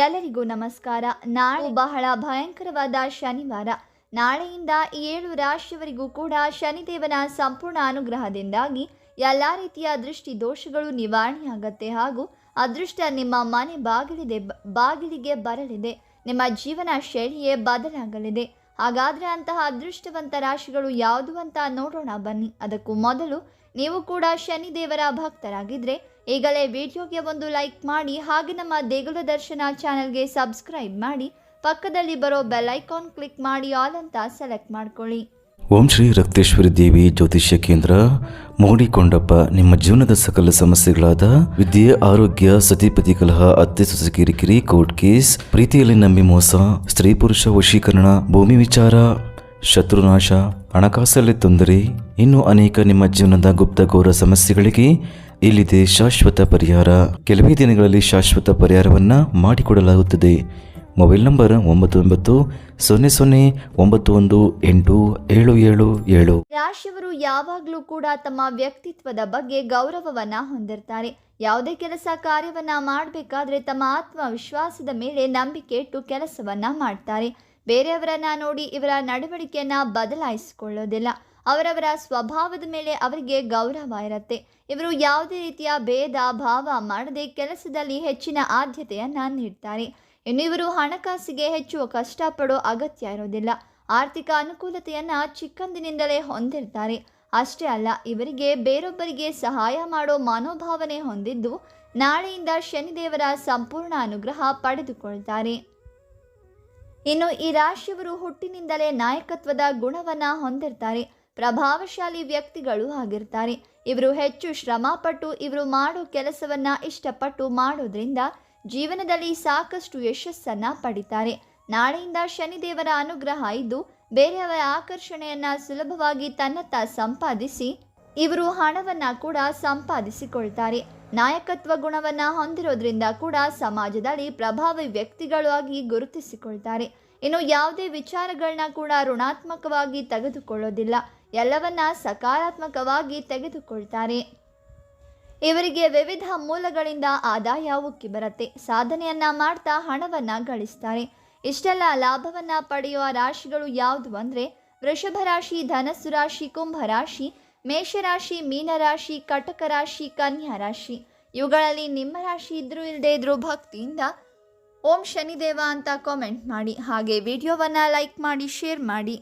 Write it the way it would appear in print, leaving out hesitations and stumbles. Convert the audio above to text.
ಎಲ್ಲರಿಗೂ ನಮಸ್ಕಾರ. ನಾಳೆ ಬಹಳ ಭಯಂಕರವಾದ ಶನಿವಾರ. ನಾಳೆಯಿಂದ ಈ 7 ರಾಶಿಯವರಿಗೂ ಕೂಡ ಶನಿದೇವನ ಸಂಪೂರ್ಣ ಅನುಗ್ರಹದಿಂದಾಗಿ ಎಲ್ಲ ರೀತಿಯ ದೃಷ್ಟಿ ದೋಷಗಳು ನಿವಾರಣೆಯಾಗತ್ತೆ ಹಾಗೂ ಅದೃಷ್ಟ ನಿಮ್ಮ ಮನೆ ಬಾಗಿಲಿಗೆ ಬರಲಿದೆ. ನಿಮ್ಮ ಜೀವನ ಶೈಲಿಯೇ ಬದಲಾಗಲಿದೆ. ಹಾಗಾದರೆ ಅಂತಹ ಅದೃಷ್ಟವಂತ ರಾಶಿಗಳು ಯಾವುದು ಅಂತ ನೋಡೋಣ ಬನ್ನಿ. ಅದಕ್ಕೂ ಮೊದಲು ನೀವು ಕೂಡ ಶನಿದೇವರ ಭಕ್ತರಾಗಿದ್ದರೆ ಈಗಲೇ ವಿಡಿಯೋಗೆ ಒಂದು ಲೈಕ್ ಮಾಡಿ, ಹಾಗೆ ನಮ್ಮ ದೇಗುಲ ದರ್ಶನ ಚಾನಲ್ಗೆ ಸಬ್ಸ್ಕ್ರೈಬ್ ಮಾಡಿ, ಪಕ್ಕದಲ್ಲಿ ಬರೋ ಬೆಲ್ ಐಕಾನ್ ಕ್ಲಿಕ್ ಮಾಡಿ ಆಲ್ ಅಂತ ಸೆಲೆಕ್ಟ್ ಮಾಡ್ಕೊಳ್ಳಿ. ಓಂ ಶ್ರೀ ರಕ್ತೇಶ್ವರಿ ದೇವಿ ಜ್ಯೋತಿಷ್ಯ ಕೇಂದ್ರ, ಮೋಡಿಕೊಂಡಪ್ಪ. ನಿಮ್ಮ ಜೀವನದ ಸಕಲ ಸಮಸ್ಯೆಗಳಾದ ವಿದ್ಯೆ, ಆರೋಗ್ಯ, ಸತಿಪತಿ ಕಲಹ, ಅತ್ತೆ ಸೊಸೆ ಕಿರಿಕಿರಿ, ಕೋರ್ಟ್ ಕೇಸ್, ಪ್ರೀತಿಯಲ್ಲಿ ನಂಬಿ ಮೋಸ, ಸ್ತ್ರೀ ಪುರುಷ ವಶೀಕರಣ, ಭೂಮಿ ವಿಚಾರ, ಶತ್ರುನಾಶ, ಹಣಕಾಸಲ್ಲಿ ತೊಂದರೆ, ಇನ್ನೂ ಅನೇಕ ನಿಮ್ಮ ಜೀವನದ ಗುಪ್ತ ಘೋರ ಸಮಸ್ಯೆಗಳಿಗೆ ಇಲ್ಲಿದೆ ಶಾಶ್ವತ ಪರಿಹಾರ. ಕೆಲವೇ ದಿನಗಳಲ್ಲಿ ಶಾಶ್ವತ ಪರಿಹಾರವನ್ನು ಮಾಡಿಕೊಡಲಾಗುತ್ತದೆ. Mobile number 9900918777. ರಾಶಿಯವರು ಯಾವಾಗಲೂ ಕೂಡ ತಮ್ಮ ವ್ಯಕ್ತಿತ್ವದ ಬಗ್ಗೆ ಗೌರವವನ್ನ ಹೊಂದಿರ್ತಾರೆ. ಯಾವುದೇ ಕೆಲಸ ಕಾರ್ಯವನ್ನ ಮಾಡಬೇಕಾದ್ರೆ ತಮ್ಮ ಆತ್ಮವಿಶ್ವಾಸದ ಮೇಲೆ ನಂಬಿಕೆ ಇಟ್ಟು ಕೆಲಸವನ್ನ ಮಾಡ್ತಾರೆ. ಬೇರೆಯವರನ್ನ ನೋಡಿ ಇವರ ನಡವಳಿಕೆಯನ್ನ ಬದಲಾಯಿಸಿಕೊಳ್ಳೋದಿಲ್ಲ. ಅವರವರ ಸ್ವಭಾವದ ಮೇಲೆ ಅವರಿಗೆ ಗೌರವ ಇರುತ್ತೆ. ಇವರು ಯಾವುದೇ ರೀತಿಯ ಭೇದ ಭಾವ ಮಾಡದೆ ಕೆಲಸದಲ್ಲಿ ಹೆಚ್ಚಿನ ಆದ್ಯತೆಯನ್ನ ನೀಡ್ತಾರೆ. ಇನ್ನು ಇವರು ಹಣಕಾಸಿಗೆ ಹೆಚ್ಚು ಕಷ್ಟಪಡೋ ಅಗತ್ಯ ಇರೋದಿಲ್ಲ. ಆರ್ಥಿಕ ಅನುಕೂಲತೆಯನ್ನ ಚಿಕ್ಕಂದಿನಿಂದಲೇ ಹೊಂದಿರ್ತಾರೆ. ಅಷ್ಟೇ ಅಲ್ಲ, ಇವರಿಗೆ ಬೇರೊಬ್ಬರಿಗೆ ಸಹಾಯ ಮಾಡೋ ಮನೋಭಾವನೆ ಹೊಂದಿದ್ದು ನಾಳೆಯಿಂದ ಶನಿದೇವರ ಸಂಪೂರ್ಣ ಅನುಗ್ರಹ ಪಡೆದುಕೊಳ್ತಾರೆ. ಇನ್ನು ಈ ರಾಶಿಯವರು ಹುಟ್ಟಿನಿಂದಲೇ ನಾಯಕತ್ವದ ಗುಣವನ್ನ ಹೊಂದಿರ್ತಾರೆ. ಪ್ರಭಾವಶಾಲಿ ವ್ಯಕ್ತಿಗಳು ಆಗಿರ್ತಾರೆ. ಇವರು ಹೆಚ್ಚು ಶ್ರಮಪಟ್ಟು ಇವರು ಮಾಡೋ ಕೆಲಸವನ್ನ ಇಷ್ಟಪಟ್ಟು ಮಾಡೋದ್ರಿಂದ ಜೀವನದಲ್ಲಿ ಸಾಕಷ್ಟು ಯಶಸ್ಸನ್ನ ಪಡಿತಾರೆ. ನಾಳೆಯಿಂದ ಶನಿದೇವರ ಅನುಗ್ರಹ ಇದ್ದು ಬೇರೆಯವರ ಆಕರ್ಷಣೆಯನ್ನ ಸುಲಭವಾಗಿ ತನ್ನತ್ತ ಸಂಪಾದಿಸಿ ಇವರು ಹಣವನ್ನ ಕೂಡ ಸಂಪಾದಿಸಿಕೊಳ್ತಾರೆ. ನಾಯಕತ್ವ ಗುಣವನ್ನ ಹೊಂದಿರೋದ್ರಿಂದ ಕೂಡ ಸಮಾಜದಲ್ಲಿ ಪ್ರಭಾವಿ ವ್ಯಕ್ತಿಗಳಾಗಿ ಗುರುತಿಸಿಕೊಳ್ತಾರೆ. ಇನ್ನು ಯಾವುದೇ ವಿಚಾರಗಳನ್ನ ಕೂಡ ಋಣಾತ್ಮಕವಾಗಿ ತೆಗೆದುಕೊಳ್ಳೋದಿಲ್ಲ, ಎಲ್ಲವನ್ನ ಸಕಾರಾತ್ಮಕವಾಗಿ ತೆಗೆದುಕೊಳ್ತಾರೆ. ಇವರಿಗೆ ವಿವಿಧ ಮೂಲಗಳಿಂದ ಆದಾಯ ಉಕ್ಕಿ ಬರುತ್ತೆ. ಸಾಧನೆಯನ್ನ ಮಾಡ್ತಾ ಹಣವನ್ನ ಗಳಿಸ್ತಾರೆ. ಇಷ್ಟೆಲ್ಲ ಲಾಭವನ್ನ ಪಡೆಯುವ ರಾಶಿಗಳು ಯಾವುದು ಅಂದರೆ ವೃಷಭ ರಾಶಿ, ಧನಸ್ಸು ರಾಶಿ, ಕುಂಭ ರಾಶಿ, ಮೇಷರಾಶಿ, ಮೀನರಾಶಿ, ಕಟಕ ರಾಶಿ, ಕನ್ಯಾ ರಾಶಿ. ಇವುಗಳಲ್ಲಿ ನಿಮ್ಮ ರಾಶಿ ಇದ್ರೂ ಇಲ್ಲದೆ ಇದ್ರೂ ಭಕ್ತಿಯಿಂದ ಓಂ ಶನಿದೇವ ಅಂತ ಕಾಮೆಂಟ್ ಮಾಡಿ. ಹಾಗೆ ವಿಡಿಯೋವನ್ನು ಲೈಕ್ ಮಾಡಿ, ಶೇರ್ ಮಾಡಿ.